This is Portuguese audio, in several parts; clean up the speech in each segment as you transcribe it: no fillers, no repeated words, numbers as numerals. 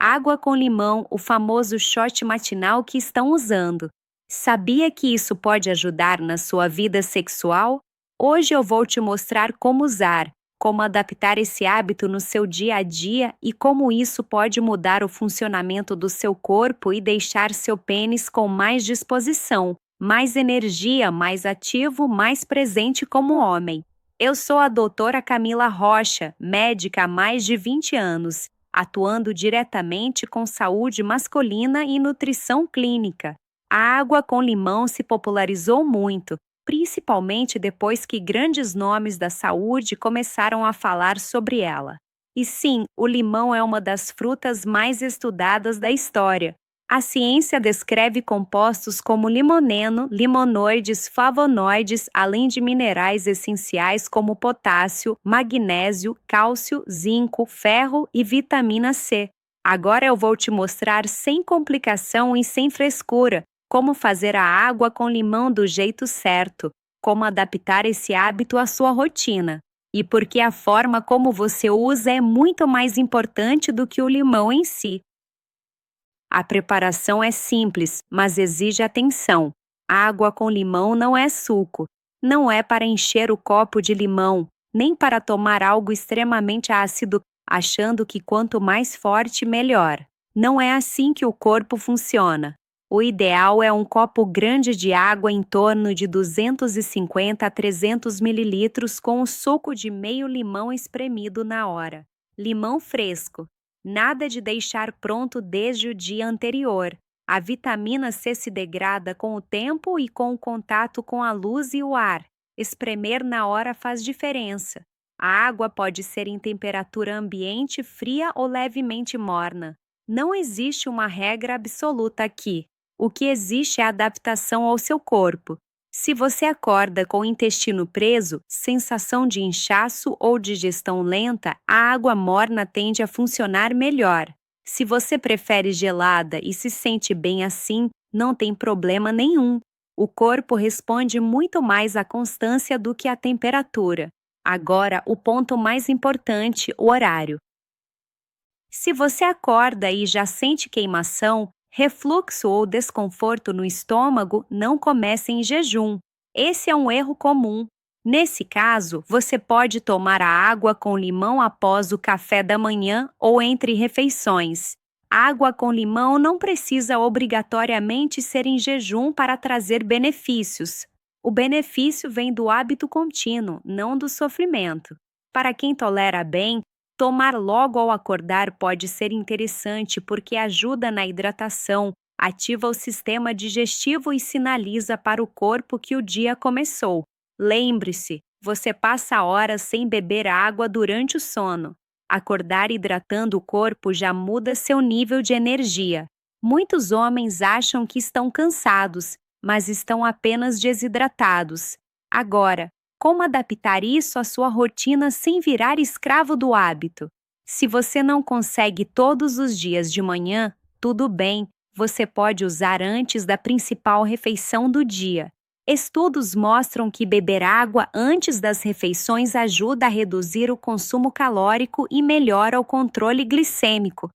Água com limão, o famoso shot matinal que estão usando. Sabia que isso pode ajudar na sua vida sexual? Hoje eu vou te mostrar como usar, como adaptar esse hábito no seu dia a dia e como isso pode mudar o funcionamento do seu corpo e deixar seu pênis com mais disposição, mais energia, mais ativo, mais presente como homem. Eu sou a doutora Camila Rocha, médica há mais de 20 anos, atuando diretamente com saúde masculina e nutrição clínica. A água com limão se popularizou muito, principalmente depois que grandes nomes da saúde começaram a falar sobre ela. E sim, o limão é uma das frutas mais estudadas da história. A ciência descreve compostos como limoneno, limonoides, flavonoides, além de minerais essenciais como potássio, magnésio, cálcio, zinco, ferro e vitamina C. Agora eu vou te mostrar sem complicação e sem frescura como fazer a água com limão do jeito certo, como adaptar esse hábito à sua rotina. E porque a forma como você usa é muito mais importante do que o limão em si. A preparação é simples, mas exige atenção. Água com limão não é suco. Não é para encher o copo de limão, nem para tomar algo extremamente ácido, achando que quanto mais forte, melhor. Não é assim que o corpo funciona. O ideal é um copo grande de água em torno de 250 a 300 mililitros com o suco de meio limão espremido na hora. Limão fresco. Nada de deixar pronto desde o dia anterior. A vitamina C se degrada com o tempo e com o contato com a luz e o ar. Espremer na hora faz diferença. A água pode ser em temperatura ambiente, fria ou levemente morna. Não existe uma regra absoluta aqui. O que existe é a adaptação ao seu corpo. Se você acorda com o intestino preso, sensação de inchaço ou digestão lenta, a água morna tende a funcionar melhor. Se você prefere gelada e se sente bem assim, não tem problema nenhum. O corpo responde muito mais à constância do que à temperatura. Agora, o ponto mais importante, o horário. Se você acorda e já sente queimação, refluxo ou desconforto no estômago, não comece em jejum. Esse é um erro comum. Nesse caso, você pode tomar a água com limão após o café da manhã ou entre refeições. Água com limão não precisa obrigatoriamente ser em jejum para trazer benefícios. O benefício vem do hábito contínuo, não do sofrimento. Para quem tolera bem, tomar logo ao acordar pode ser interessante porque ajuda na hidratação, ativa o sistema digestivo e sinaliza para o corpo que o dia começou. Lembre-se, você passa horas sem beber água durante o sono. Acordar hidratando o corpo já muda seu nível de energia. Muitos homens acham que estão cansados, mas estão apenas desidratados. Agora, como adaptar isso à sua rotina sem virar escravo do hábito? Se você não consegue todos os dias de manhã, tudo bem, você pode usar antes da principal refeição do dia. Estudos mostram que beber água antes das refeições ajuda a reduzir o consumo calórico e melhora o controle glicêmico.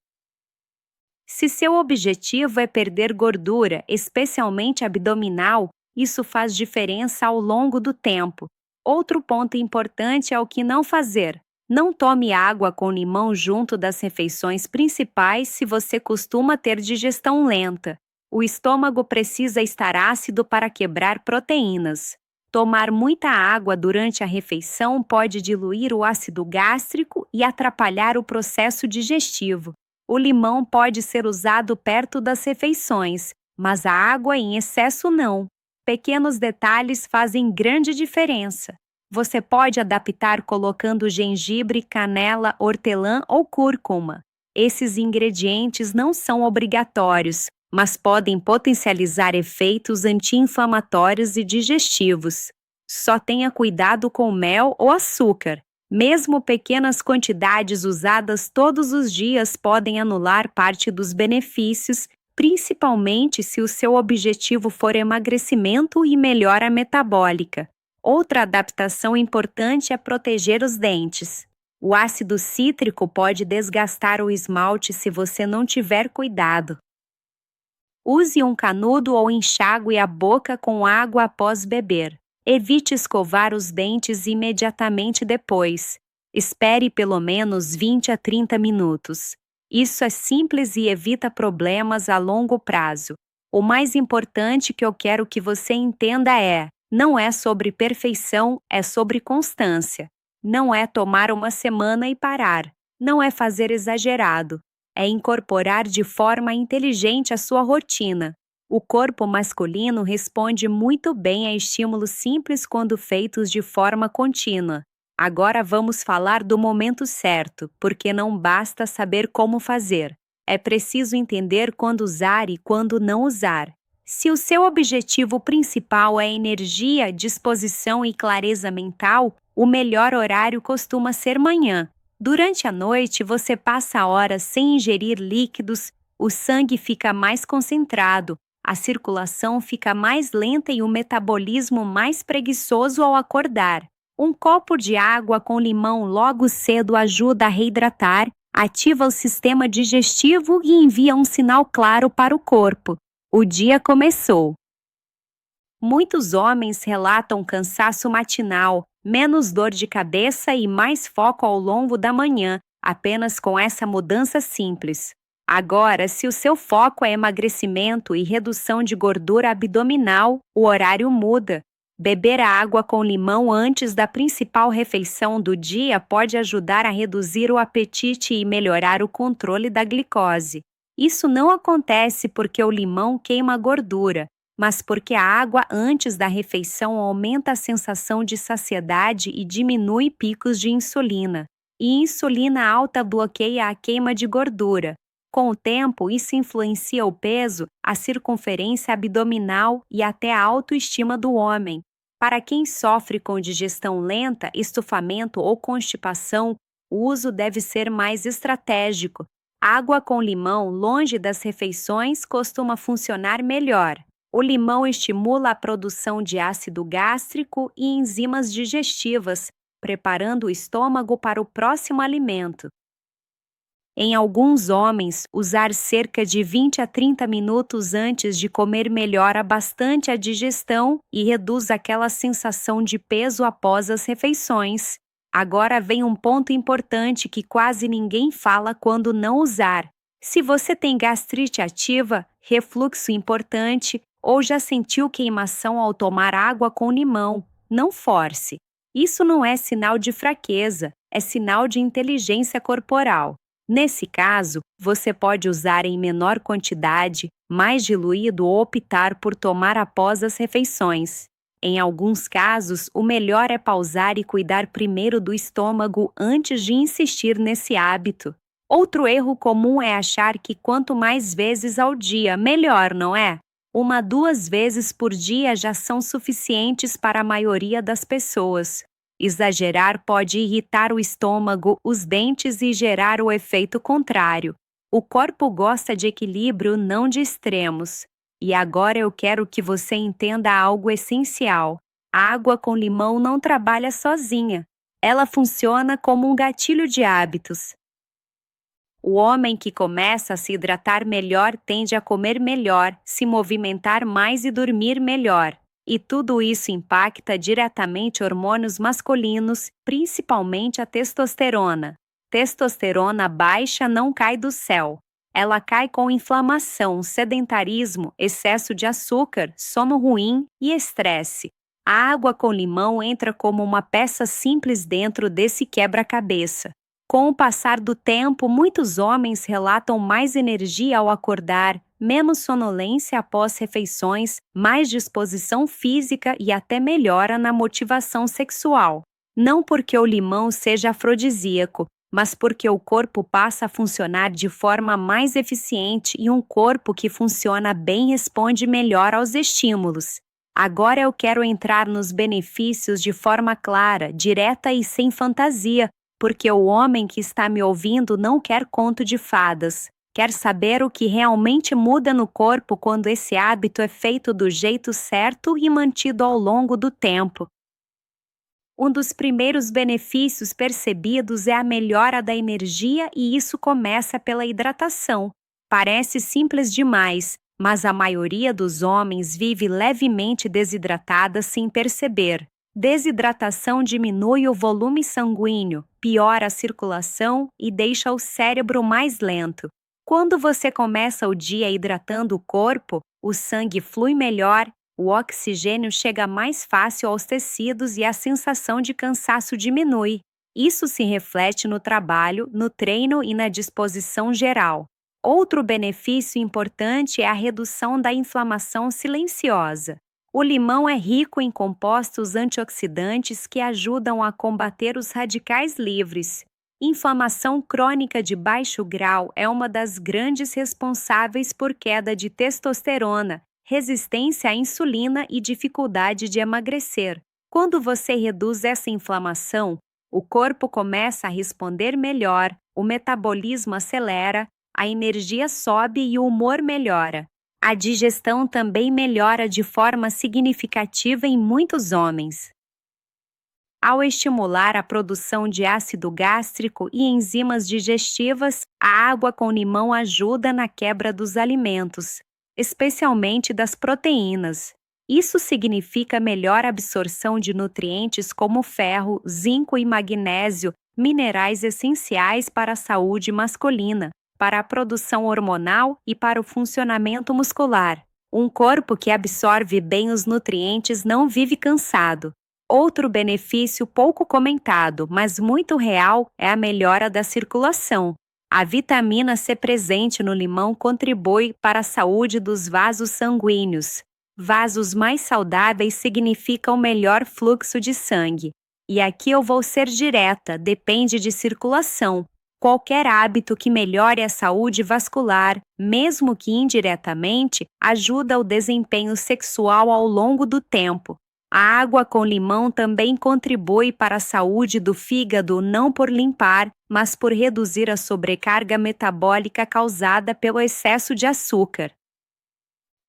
Se seu objetivo é perder gordura, especialmente abdominal, isso faz diferença ao longo do tempo. Outro ponto importante é o que não fazer. Não tome água com limão junto das refeições principais se você costuma ter digestão lenta. O estômago precisa estar ácido para quebrar proteínas. Tomar muita água durante a refeição pode diluir o ácido gástrico e atrapalhar o processo digestivo. O limão pode ser usado perto das refeições, mas a água em excesso não. Pequenos detalhes fazem grande diferença. Você pode adaptar colocando gengibre, canela, hortelã ou cúrcuma. Esses ingredientes não são obrigatórios, mas podem potencializar efeitos anti-inflamatórios e digestivos. Só tenha cuidado com mel ou açúcar. Mesmo pequenas quantidades usadas todos os dias podem anular parte dos benefícios, principalmente se o seu objetivo for emagrecimento e melhora metabólica. Outra adaptação importante é proteger os dentes. O ácido cítrico pode desgastar o esmalte se você não tiver cuidado. Use um canudo ou enxague a boca com água após beber. Evite escovar os dentes imediatamente depois. Espere pelo menos 20 a 30 minutos. Isso é simples e evita problemas a longo prazo. O mais importante que eu quero que você entenda não é sobre perfeição, é sobre constância. Não é tomar uma semana e parar. Não é fazer exagerado. É incorporar de forma inteligente a sua rotina. O corpo masculino responde muito bem a estímulos simples quando feitos de forma contínua. Agora vamos falar do momento certo, porque não basta saber como fazer. É preciso entender quando usar e quando não usar. Se o seu objetivo principal é energia, disposição e clareza mental, o melhor horário costuma ser manhã. Durante a noite, você passa horas sem ingerir líquidos, o sangue fica mais concentrado, a circulação fica mais lenta e o metabolismo mais preguiçoso ao acordar. Um copo de água com limão logo cedo ajuda a reidratar, ativa o sistema digestivo e envia um sinal claro para o corpo. O dia começou. Muitos homens relatam cansaço matinal, menos dor de cabeça e mais foco ao longo da manhã, apenas com essa mudança simples. Agora, se o seu foco é emagrecimento e redução de gordura abdominal, o horário muda. Beber a água com limão antes da principal refeição do dia pode ajudar a reduzir o apetite e melhorar o controle da glicose. Isso não acontece porque o limão queima a gordura, mas porque a água antes da refeição aumenta a sensação de saciedade e diminui picos de insulina. E insulina alta bloqueia a queima de gordura. Com o tempo, isso influencia o peso, a circunferência abdominal e até a autoestima do homem. Para quem sofre com digestão lenta, estufamento ou constipação, o uso deve ser mais estratégico. Água com limão longe das refeições costuma funcionar melhor. O limão estimula a produção de ácido gástrico e enzimas digestivas, preparando o estômago para o próximo alimento. Em alguns homens, usar cerca de 20 a 30 minutos antes de comer melhora bastante a digestão e reduz aquela sensação de peso após as refeições. Agora vem um ponto importante que quase ninguém fala quando não usar. Se você tem gastrite ativa, refluxo importante ou já sentiu queimação ao tomar água com limão, não force. Isso não é sinal de fraqueza, é sinal de inteligência corporal. Nesse caso, você pode usar em menor quantidade, mais diluído ou optar por tomar após as refeições. Em alguns casos, o melhor é pausar e cuidar primeiro do estômago antes de insistir nesse hábito. Outro erro comum é achar que quanto mais vezes ao dia, melhor, não é? 1 a 2 vezes por dia já são suficientes para a maioria das pessoas. Exagerar pode irritar o estômago, os dentes e gerar o efeito contrário. O corpo gosta de equilíbrio, não de extremos. E agora eu quero que você entenda algo essencial. A água com limão não trabalha sozinha. Ela funciona como um gatilho de hábitos. O homem que começa a se hidratar melhor tende a comer melhor, se movimentar mais e dormir melhor. E tudo isso impacta diretamente hormônios masculinos, principalmente a testosterona. Testosterona baixa não cai do céu. Ela cai com inflamação, sedentarismo, excesso de açúcar, sono ruim e estresse. A água com limão entra como uma peça simples dentro desse quebra-cabeça. Com o passar do tempo, muitos homens relatam mais energia ao acordar, menos sonolência após refeições, mais disposição física e até melhora na motivação sexual. Não porque o limão seja afrodisíaco, mas porque o corpo passa a funcionar de forma mais eficiente e um corpo que funciona bem responde melhor aos estímulos. Agora eu quero entrar nos benefícios de forma clara, direta e sem fantasia, porque o homem que está me ouvindo não quer conto de fadas. Quer saber o que realmente muda no corpo quando esse hábito é feito do jeito certo e mantido ao longo do tempo. Um dos primeiros benefícios percebidos é a melhora da energia e isso começa pela hidratação. Parece simples demais, mas a maioria dos homens vive levemente desidratada sem perceber. Desidratação diminui o volume sanguíneo, piora a circulação e deixa o cérebro mais lento. Quando você começa o dia hidratando o corpo, o sangue flui melhor, o oxigênio chega mais fácil aos tecidos e a sensação de cansaço diminui. Isso se reflete no trabalho, no treino e na disposição geral. Outro benefício importante é a redução da inflamação silenciosa. O limão é rico em compostos antioxidantes que ajudam a combater os radicais livres. Inflamação crônica de baixo grau é uma das grandes responsáveis por queda de testosterona, resistência à insulina e dificuldade de emagrecer. Quando você reduz essa inflamação, o corpo começa a responder melhor, o metabolismo acelera, a energia sobe e o humor melhora. A digestão também melhora de forma significativa em muitos homens. Ao estimular a produção de ácido gástrico e enzimas digestivas, a água com limão ajuda na quebra dos alimentos, especialmente das proteínas. Isso significa melhor absorção de nutrientes como ferro, zinco e magnésio, minerais essenciais para a saúde masculina, para a produção hormonal e para o funcionamento muscular. Um corpo que absorve bem os nutrientes não vive cansado. Outro benefício pouco comentado, mas muito real, é a melhora da circulação. A vitamina C presente no limão contribui para a saúde dos vasos sanguíneos. Vasos mais saudáveis significam melhor fluxo de sangue. E aqui eu vou ser direta, depende de circulação. Qualquer hábito que melhore a saúde vascular, mesmo que indiretamente, ajuda o desempenho sexual ao longo do tempo. A água com limão também contribui para a saúde do fígado não por limpar, mas por reduzir a sobrecarga metabólica causada pelo excesso de açúcar.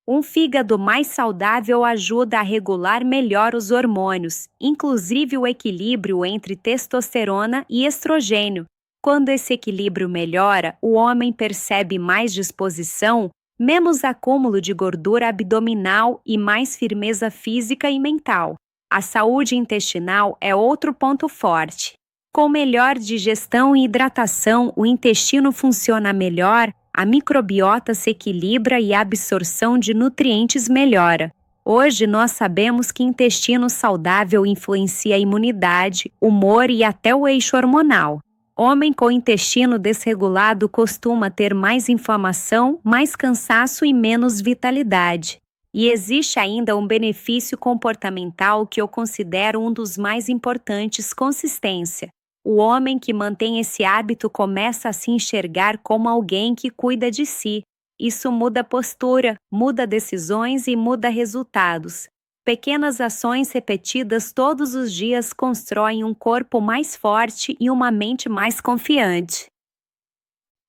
Um fígado mais saudável ajuda a regular melhor os hormônios, inclusive o equilíbrio entre testosterona e estrogênio. Quando esse equilíbrio melhora, o homem percebe mais disposição, menos acúmulo de gordura abdominal e mais firmeza física e mental. A saúde intestinal é outro ponto forte. Com melhor digestão e hidratação, o intestino funciona melhor, a microbiota se equilibra e a absorção de nutrientes melhora. Hoje nós sabemos que intestino saudável influencia a imunidade, humor e até o eixo hormonal. Homem com intestino desregulado costuma ter mais inflamação, mais cansaço e menos vitalidade. E existe ainda um benefício comportamental que eu considero um dos mais importantes: consistência. O homem que mantém esse hábito começa a se enxergar como alguém que cuida de si. Isso muda postura, muda decisões e muda resultados. Pequenas ações repetidas todos os dias constroem um corpo mais forte e uma mente mais confiante.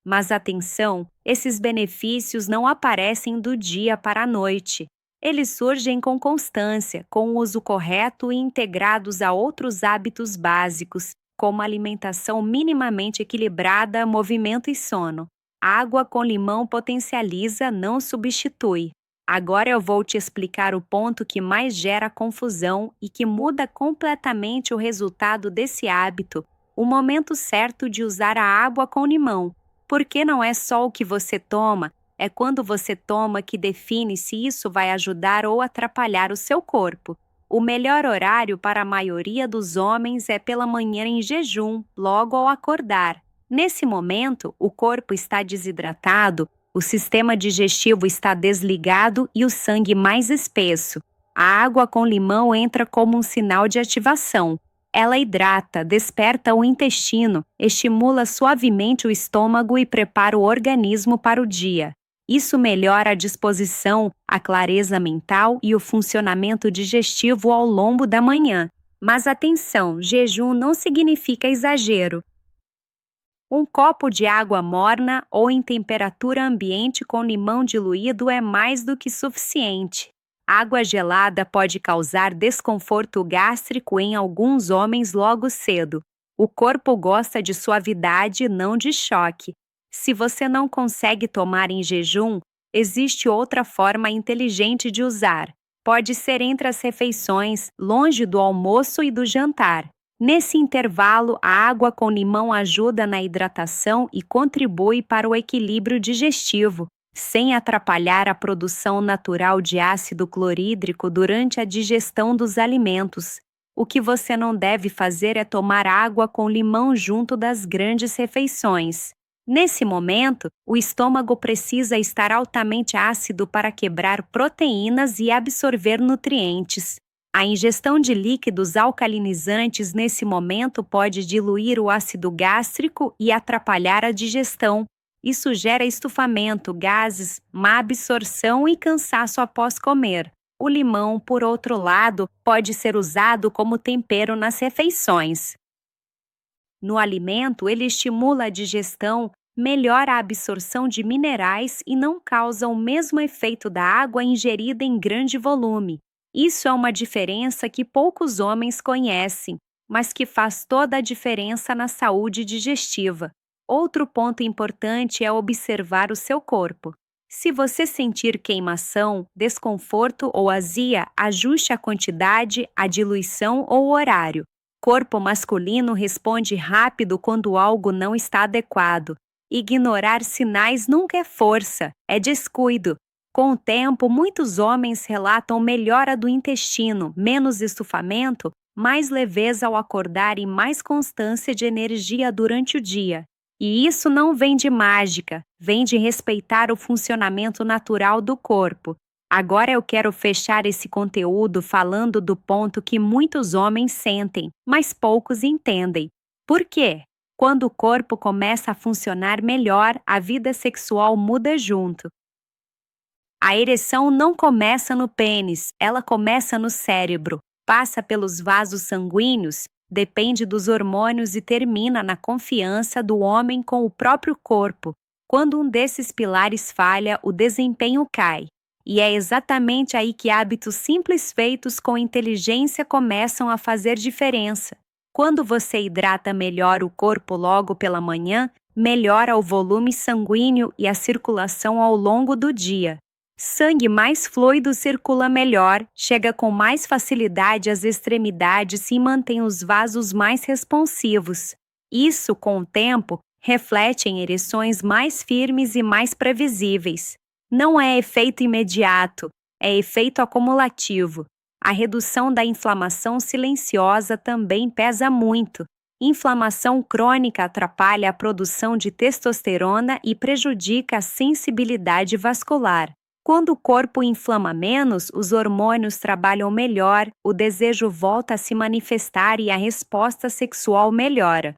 Mas atenção, esses benefícios não aparecem do dia para a noite. Eles surgem com constância, com o uso correto e integrados a outros hábitos básicos, como alimentação minimamente equilibrada, movimento e sono. Água com limão potencializa, não substitui. Agora eu vou te explicar o ponto que mais gera confusão e que muda completamente o resultado desse hábito, o momento certo de usar a água com limão. Porque não é só o que você toma, é quando você toma que define se isso vai ajudar ou atrapalhar o seu corpo. O melhor horário para a maioria dos homens é pela manhã em jejum, logo ao acordar. Nesse momento, o corpo está desidratado, o sistema digestivo está desligado e o sangue mais espesso. A água com limão entra como um sinal de ativação. Ela hidrata, desperta o intestino, estimula suavemente o estômago e prepara o organismo para o dia. Isso melhora a disposição, a clareza mental e o funcionamento digestivo ao longo da manhã. Mas atenção, jejum não significa exagero. Um copo de água morna ou em temperatura ambiente com limão diluído é mais do que suficiente. Água gelada pode causar desconforto gástrico em alguns homens logo cedo. O corpo gosta de suavidade, não de choque. Se você não consegue tomar em jejum, existe outra forma inteligente de usar. Pode ser entre as refeições, longe do almoço e do jantar. Nesse intervalo, a água com limão ajuda na hidratação e contribui para o equilíbrio digestivo, sem atrapalhar a produção natural de ácido clorídrico durante a digestão dos alimentos. O que você não deve fazer é tomar água com limão junto das grandes refeições. Nesse momento, o estômago precisa estar altamente ácido para quebrar proteínas e absorver nutrientes. A ingestão de líquidos alcalinizantes nesse momento pode diluir o ácido gástrico e atrapalhar a digestão. Isso gera estufamento, gases, má absorção e cansaço após comer. O limão, por outro lado, pode ser usado como tempero nas refeições. No alimento, ele estimula a digestão, melhora a absorção de minerais e não causa o mesmo efeito da água ingerida em grande volume. Isso é uma diferença que poucos homens conhecem, mas que faz toda a diferença na saúde digestiva. Outro ponto importante é observar o seu corpo. Se você sentir queimação, desconforto ou azia, ajuste a quantidade, a diluição ou o horário. Corpo masculino responde rápido quando algo não está adequado. Ignorar sinais nunca é força, é descuido. Com o tempo, muitos homens relatam melhora do intestino, menos estufamento, mais leveza ao acordar e mais constância de energia durante o dia. E isso não vem de mágica, vem de respeitar o funcionamento natural do corpo. Agora eu quero fechar esse conteúdo falando do ponto que muitos homens sentem, mas poucos entendem. Por quê? Quando o corpo começa a funcionar melhor, a vida sexual muda junto. A ereção não começa no pênis, ela começa no cérebro, passa pelos vasos sanguíneos, depende dos hormônios e termina na confiança do homem com o próprio corpo. Quando um desses pilares falha, o desempenho cai. E é exatamente aí que hábitos simples feitos com inteligência começam a fazer diferença. Quando você hidrata melhor o corpo logo pela manhã, melhora o volume sanguíneo e a circulação ao longo do dia. Sangue mais fluido circula melhor, chega com mais facilidade às extremidades e mantém os vasos mais responsivos. Isso, com o tempo, reflete em ereções mais firmes e mais previsíveis. Não é efeito imediato, é efeito acumulativo. A redução da inflamação silenciosa também pesa muito. Inflamação crônica atrapalha a produção de testosterona e prejudica a sensibilidade vascular. Quando o corpo inflama menos, os hormônios trabalham melhor, o desejo volta a se manifestar e a resposta sexual melhora.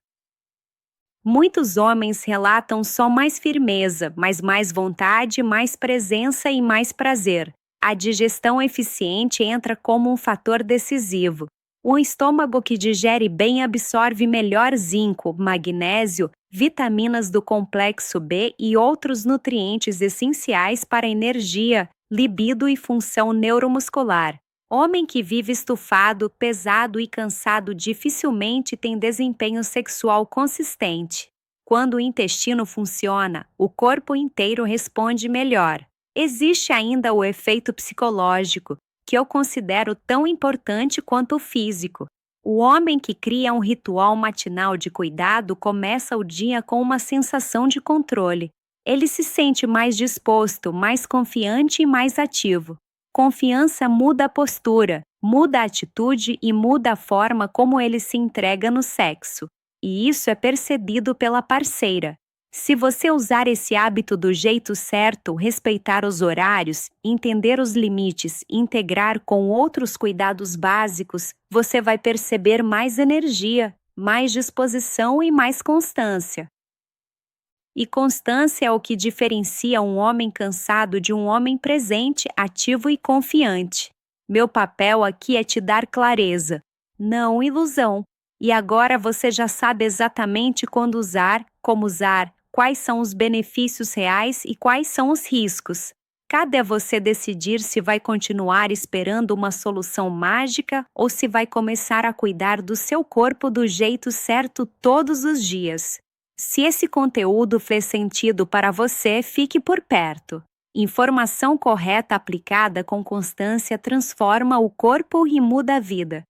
Muitos homens relatam só mais firmeza, mas mais vontade, mais presença e mais prazer. A digestão eficiente entra como um fator decisivo. Um estômago que digere bem absorve melhor zinco, magnésio, vitaminas do complexo B e outros nutrientes essenciais para energia, libido e função neuromuscular. Homem que vive estufado, pesado e cansado dificilmente tem desempenho sexual consistente. Quando o intestino funciona, o corpo inteiro responde melhor. Existe ainda o efeito psicológico, que eu considero tão importante quanto o físico. O homem que cria um ritual matinal de cuidado começa o dia com uma sensação de controle. Ele se sente mais disposto, mais confiante e mais ativo. Confiança muda a postura, muda a atitude e muda a forma como ele se entrega no sexo. E isso é percebido pela parceira. Se você usar esse hábito do jeito certo, respeitar os horários, entender os limites e integrar com outros cuidados básicos, você vai perceber mais energia, mais disposição e mais constância. E constância é o que diferencia um homem cansado de um homem presente, ativo e confiante. Meu papel aqui é te dar clareza, não ilusão. E agora você já sabe exatamente quando usar, como usar, quais são os benefícios reais e quais são os riscos. Cabe a você decidir se vai continuar esperando uma solução mágica ou se vai começar a cuidar do seu corpo do jeito certo todos os dias. Se esse conteúdo fez sentido para você, fique por perto. Informação correta aplicada com constância transforma o corpo e muda a vida.